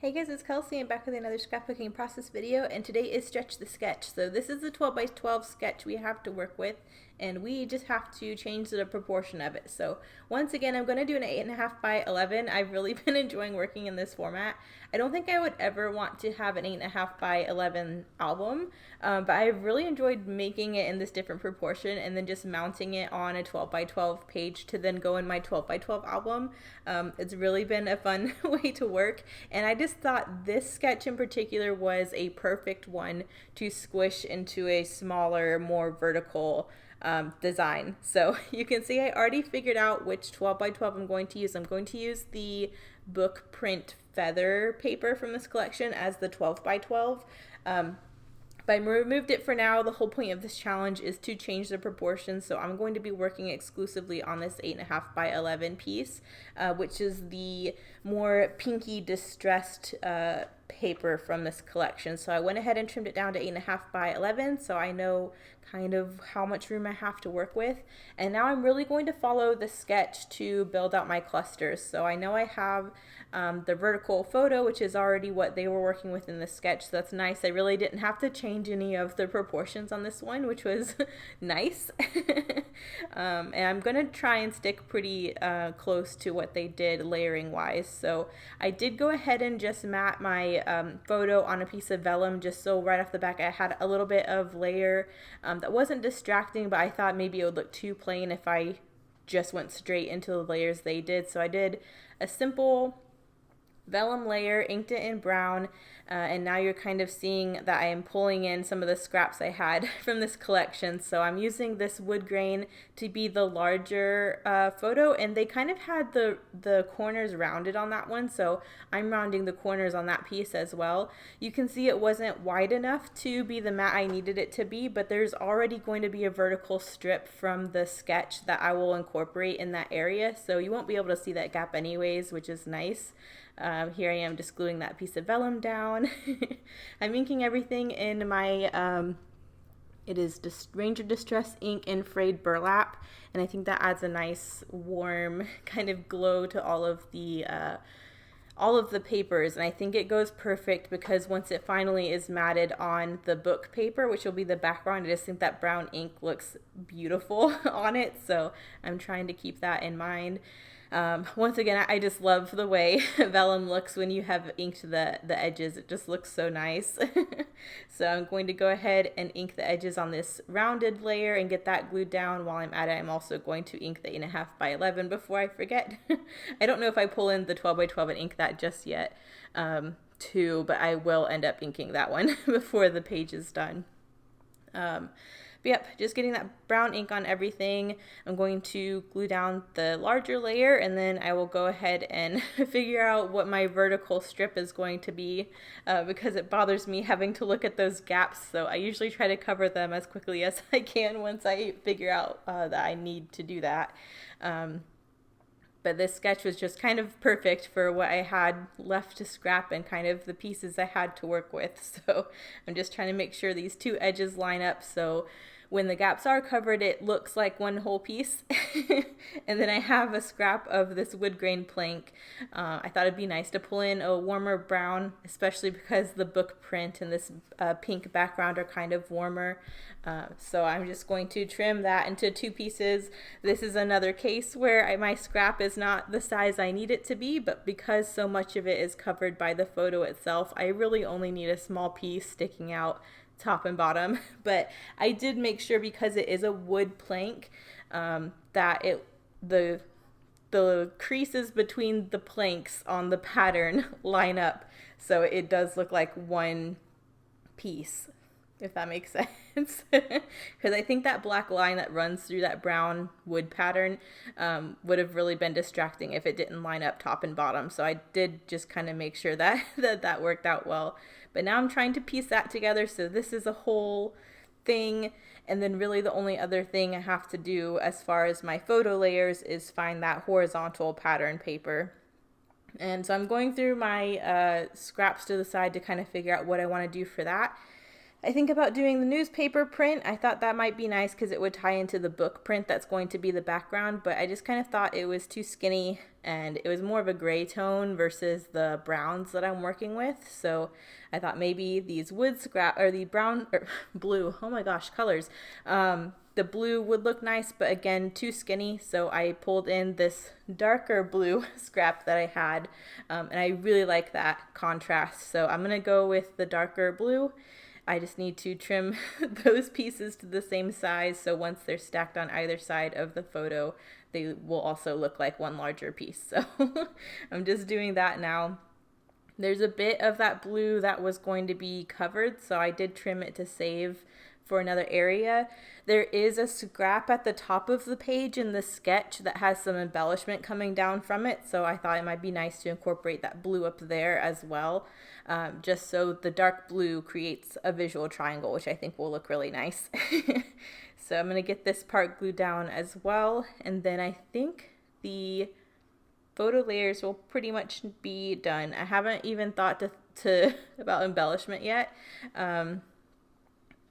Hey guys, it's Kelsey. I'm back with another scrapbooking process video, and today is Stretch the Sketch. So this is the 12 by 12 sketch we have to work with, and we just have to change the proportion of it. So once again, I'm going to do an 8.5 by 11. I've really been enjoying working in this format. I don't think I would ever want to have an 8.5 by 11 album, but I've really enjoyed making it in this different proportion and then just mounting it on a 12 by 12 page to then go in my 12 by 12 album. It's really been a fun way to work, and I just thought this sketch in particular was a perfect one to squish into a smaller, more vertical design. So you can see I already figured out which 12 by 12 I'm going to use. I'm going to use the book print feather paper from this collection as the 12 by 12. But I removed it for now. The whole point of this challenge is to change the proportions, so I'm going to be working exclusively on this 8.5 by 11 piece, which is the more pinky distressed paper from this collection. So I went ahead and trimmed it down to 8.5 by 11, so I know kind of how much room I have to work with. And now I'm really going to follow the sketch to build out my clusters. So I know I have the vertical photo, which is already what they were working with in the sketch, so that's nice. I really didn't have to change any of the proportions on this one, which was nice. And I'm going to try and stick pretty close to what they did layering wise. So I did go ahead and just mat my photo on a piece of vellum, just so right off the back I had a little bit of layer that wasn't distracting, but I thought maybe it would look too plain if I just went straight into the layers they did. So I did a simple vellum layer, inked it in brown, and now you're kind of seeing that I am pulling in some of the scraps I had from this collection. So I'm using this wood grain to be the larger photo, and they kind of had the corners rounded on that one, so I'm rounding the corners on that piece as well. You can see it wasn't wide enough to be the mat I needed it to be, but there's already going to be a vertical strip from the sketch that I will incorporate in that area, so you won't be able to see that gap anyways, which is nice. Here I am just gluing that piece of vellum down. I'm inking everything in my, it is Ranger Distress ink in frayed burlap, and I think that adds a nice warm kind of glow to all of the papers, and I think it goes perfect because once it finally is matted on the book paper, which will be the background, I just think that brown ink looks beautiful on it, so I'm trying to keep that in mind. Once again, I just love the way vellum looks when you have inked the edges. It just looks so nice. So I'm going to go ahead and ink the edges on this rounded layer and get that glued down. While I'm at it, I'm also going to ink the 8.5 by 11 before I forget. I don't know if I pull in the 12 by 12 and ink that just yet, too, but I will end up inking that one before the page is done. But yep, just getting that brown ink on everything. I'm going to glue down the larger layer, and then I will go ahead and figure out what my vertical strip is going to be, because it bothers me having to look at those gaps. So I usually try to cover them as quickly as I can once I figure out that I need to do that. But this sketch was just kind of perfect for what I had left to scrap and kind of the pieces I had to work with. So I'm just trying to make sure these two edges line up so when the gaps are covered, it looks like one whole piece. And then I have a scrap of this wood grain plank. I thought it'd be nice to pull in a warmer brown, especially because the book print and this pink background are kind of warmer. So I'm just going to trim that into two pieces. This is another case where my scrap is not the size I need it to be, but because so much of it is covered by the photo itself, I really only need a small piece sticking out top and bottom. But I did make sure, because it is a wood plank, that the creases between the planks on the pattern line up, so it does look like one piece, if that makes sense. Because I think that black line that runs through that brown wood pattern would have really been distracting if it didn't line up top and bottom. So I did just kind of make sure that that worked out well. But now I'm trying to piece that together, so this is a whole thing, and then really the only other thing I have to do as far as my photo layers is find that horizontal pattern paper. And so I'm going through my scraps to the side to kind of figure out what I want to do for that. I think about doing the newspaper print. I thought that might be nice because it would tie into the book print that's going to be the background, but I just kind of thought it was too skinny and it was more of a gray tone versus the browns that I'm working with. So I thought maybe these wood scrap, or the brown or blue, oh my gosh, colors, the blue would look nice, but again, too skinny. So I pulled in this darker blue scrap that I had, and I really like that contrast. So I'm gonna go with the darker blue. I just need to trim those pieces to the same size, so once they're stacked on either side of the photo, they will also look like one larger piece. So I'm just doing that now. There's a bit of that blue that was going to be covered, so I did trim it to save for another area. There is a scrap at the top of the page in the sketch that has some embellishment coming down from it, so I thought it might be nice to incorporate that blue up there as well, just so the dark blue creates a visual triangle, which I think will look really nice. So I'm going to get this part glued down as well, and then I think the photo layers will pretty much be done. I haven't even thought to about embellishment yet.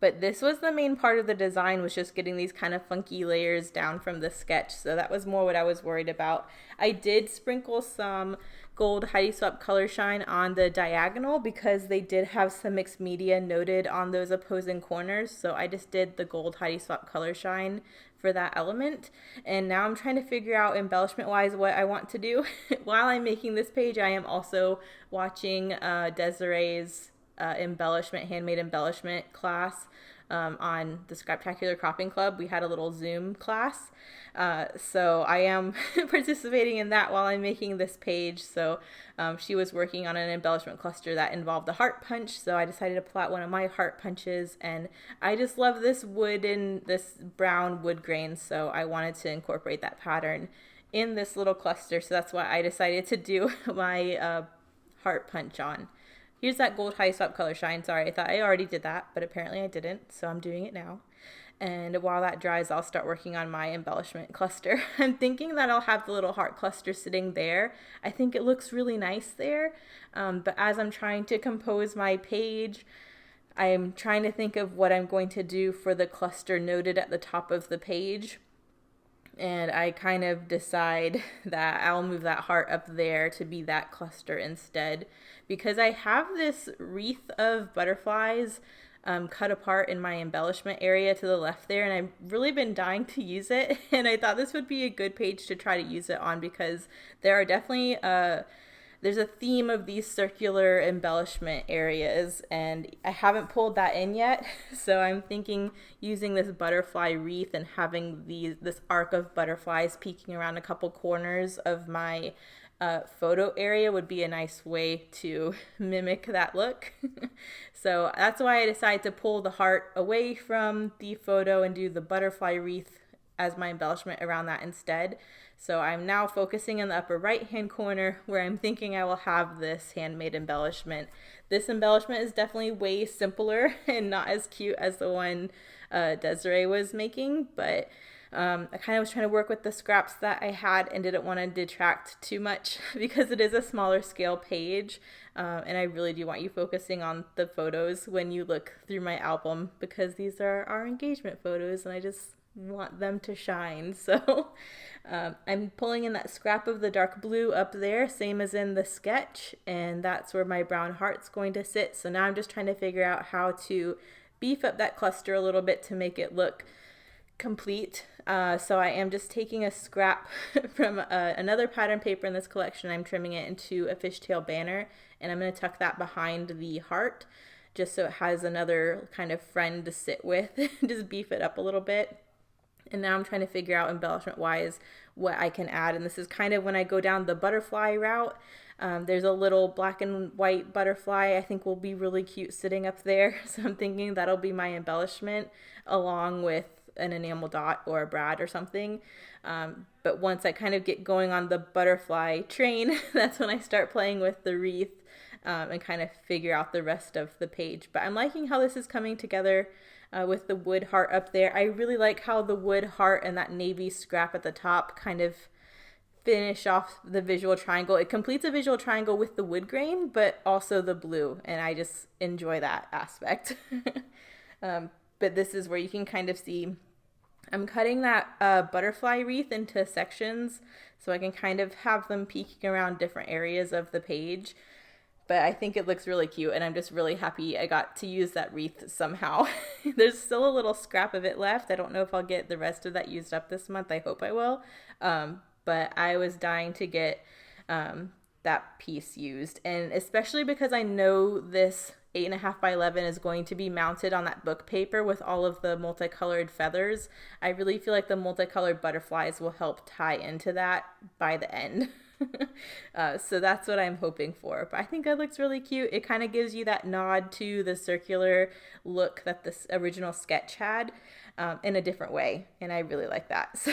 But this was the main part of the design, was just getting these kind of funky layers down from the sketch. So that was more what I was worried about. I did sprinkle some gold Heidi Swapp color shine on the diagonal because they did have some mixed media noted on those opposing corners. So I just did the gold Heidi Swapp color shine for that element. And now I'm trying to figure out embellishment wise what I want to do. While I'm making this page, I am also watching Desiree's handmade embellishment class on the Scraptacular Cropping Club. We had a little Zoom class, so I am participating in that while I'm making this page. So she was working on an embellishment cluster that involved a heart punch, so I decided to pull out one of my heart punches, and I just love this wood and this brown wood grain, so I wanted to incorporate that pattern in this little cluster, so that's why I decided to do my heart punch on. Here's that gold Heidi Swapp color shine. Sorry, I thought I already did that, but apparently I didn't, so I'm doing it now. And while that dries, I'll start working on my embellishment cluster. I'm thinking that I'll have the little heart cluster sitting there. I think it looks really nice there, but as I'm trying to compose my page, I'm trying to think of what I'm going to do for the cluster noted at the top of the page. And I kind of decide that I'll move that heart up there to be that cluster instead, because I have this wreath of butterflies cut apart in my embellishment area to the left there, and I've really been dying to use it, and I thought this would be a good page to try to use it on, because there are definitely there's a theme of these circular embellishment areas, and I haven't pulled that in yet. So I'm thinking using this butterfly wreath and having this arc of butterflies peeking around a couple corners of my photo area would be a nice way to mimic that look. So that's why I decided to pull the heart away from the photo and do the butterfly wreath as my embellishment around that instead. So I'm now focusing in the upper right hand corner where I'm thinking I will have this handmade embellishment. This embellishment is definitely way simpler and not as cute as the one Desiree was making, but I kind of was trying to work with the scraps that I had and didn't want to detract too much because it is a smaller scale page, and I really do want you focusing on the photos when you look through my album, because these are our engagement photos and I just want them to shine. So I'm pulling in that scrap of the dark blue up there, same as in the sketch, and that's where my brown heart's going to sit. So now I'm just trying to figure out how to beef up that cluster a little bit to make it look complete. So I am just taking a scrap from another pattern paper in this collection. I'm trimming it into a fishtail banner, and I'm going to tuck that behind the heart just so it has another kind of friend to sit with. Just beef it up a little bit. And now I'm trying to figure out embellishment wise what I can add, and this is kind of when I go down the butterfly route. There's a little black and white butterfly I think will be really cute sitting up there, so I'm thinking that'll be my embellishment along with an enamel dot or a brad or something. But once I kind of get going on the butterfly train, that's when I start playing with the wreath and kind of figure out the rest of the page. But I'm liking how this is coming together with the wood heart up there. I really like how the wood heart and that navy scrap at the top kind of finish off the visual triangle. It completes a visual triangle with the wood grain, but also the blue, and I just enjoy that aspect. But this is where you can kind of see I'm cutting that butterfly wreath into sections so I can kind of have them peeking around different areas of the page. But I think it looks really cute, and I'm just really happy I got to use that wreath somehow. There's still a little scrap of it left. I don't know if I'll get the rest of that used up this month. I hope I will. But I was dying to get that piece used, and especially because I know this 8.5 by 11 is going to be mounted on that book paper with all of the multicolored feathers. I really feel like the multicolored butterflies will help tie into that by the end. So that's what I'm hoping for. But I think it looks really cute. It kind of gives you that nod to the circular look that this original sketch had, in a different way. And I really like that. So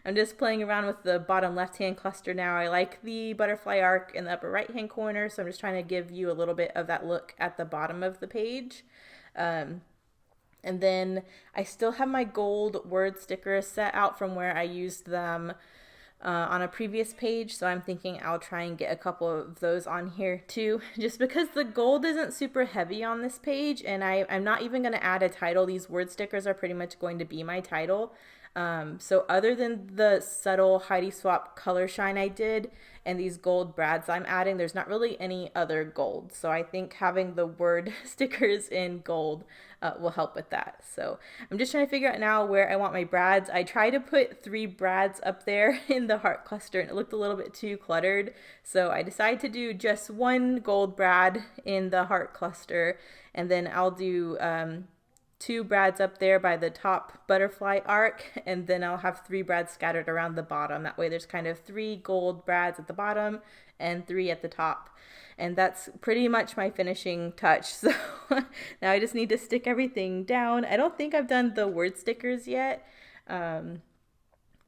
I'm just playing around with the bottom left-hand cluster now. I like the butterfly arc in the upper right-hand corner. So I'm just trying to give you a little bit of that look at the bottom of the page. And then I still have my gold word stickers set out from where I used them on a previous page, so I'm thinking I'll try and get a couple of those on here too, just because the gold isn't super heavy on this page, and I'm not even going to add a title. These word stickers are pretty much going to be my title. So other than the subtle Heidi Swap color shine I did and these gold brads I'm adding, there's not really any other gold. So I think having the word stickers in gold will help with that. So I'm just trying to figure out now where I want my brads. I tried to put 3 brads up there in the heart cluster and it looked a little bit too cluttered. So I decided to do just 1 gold brad in the heart cluster, and then I'll do 2 brads up there by the top butterfly arc, and then I'll have 3 brads scattered around the bottom. That way there's kind of 3 gold brads at the bottom and 3 at the top. And that's pretty much my finishing touch. So now I just need to stick everything down. I don't think I've done the word stickers yet, but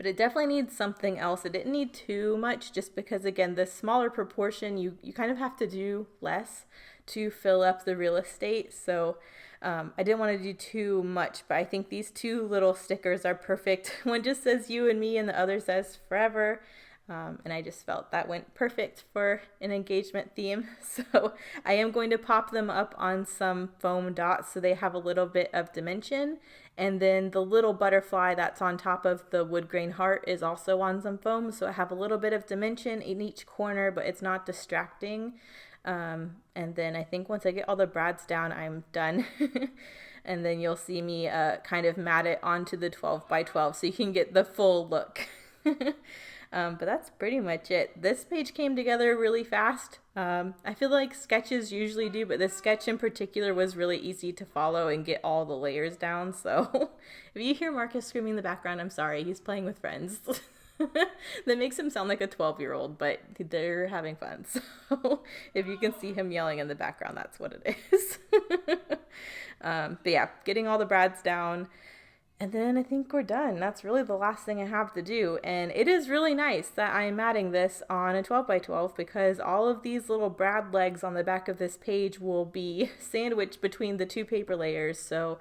it definitely needs something else. It didn't need too much, just because, again, the smaller proportion, you kind of have to do less to fill up the real estate. So I didn't want to do too much, but I think these 2 little stickers are perfect. One just says you and me and the other says forever. And I just felt that went perfect for an engagement theme. So I am going to pop them up on some foam dots so they have a little bit of dimension. And then the little butterfly that's on top of the wood grain heart is also on some foam. So I have a little bit of dimension in each corner, but it's not distracting. And then I think once I get all the brads down, I'm done. And then you'll see me kind of mat it onto the 12 by 12 so you can get the full look. But that's pretty much it. This page came together really fast. I feel like sketches usually do, but this sketch in particular was really easy to follow and get all the layers down. So if you hear Marcus screaming in the background, I'm sorry. He's playing with friends. That makes him sound like a 12-year-old, but they're having fun. So if you can see him yelling in the background, that's what it is. But yeah, getting all the brads down. And then I think we're done. That's really the last thing I have to do. And it is really nice that I'm matting this on a 12 by 12 because all of these little brad legs on the back of this page will be sandwiched between the 2 paper layers. So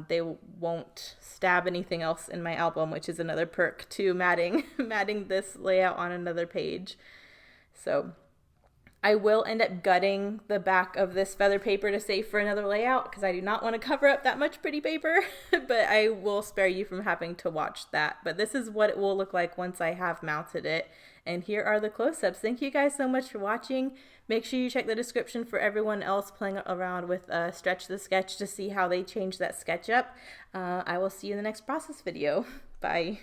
they won't stab anything else in my album, which is another perk to matting this layout on another page. So I will end up gutting the back of this feather paper to save for another layout because I do not want to cover up that much pretty paper, but I will spare you from having to watch that. But this is what it will look like once I have mounted it. And here are the close-ups. Thank you guys so much for watching. Make sure you check the description for everyone else playing around with Stretch the Sketch to see how they change that sketch up. I will see you in the next process video. Bye.